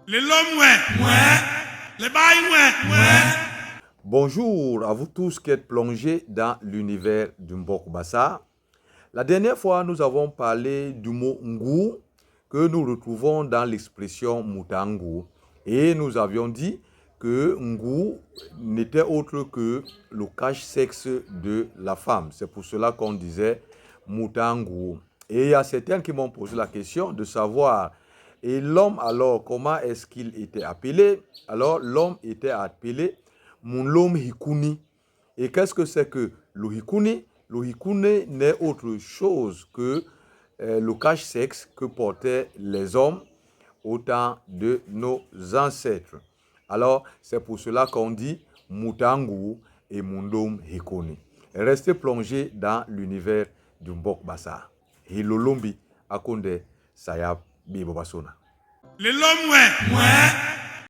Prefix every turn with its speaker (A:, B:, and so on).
A: Les l'homme, ouais. Les bails, ouais.
B: Bonjour à vous tous qui êtes plongés dans l'univers du Mbok Bassa. La dernière fois, nous avons parlé du mot Ngou que nous retrouvons dans l'expression Mutangu. Et nous avions dit que Ngou n'était autre que le cache-sexe de la femme. C'est pour cela qu'on disait Mutangu. Et il y a certains qui m'ont posé la question de savoir, et l'homme alors, comment est-ce qu'il était appelé? Alors, l'homme était appelé Munlom Hikuni. Et qu'est-ce que c'est que le Hikuni? Le Hikuni n'est autre chose que le cache-sexe que portaient les hommes au temps de nos ancêtres. Alors, c'est pour cela qu'on dit Mutangu et Mundom Hikuni. Restez plongés dans l'univers du Mbok Bassa. Hilolombi Akonde Sayab Bibobasona.
A: Les l'homme, ouais.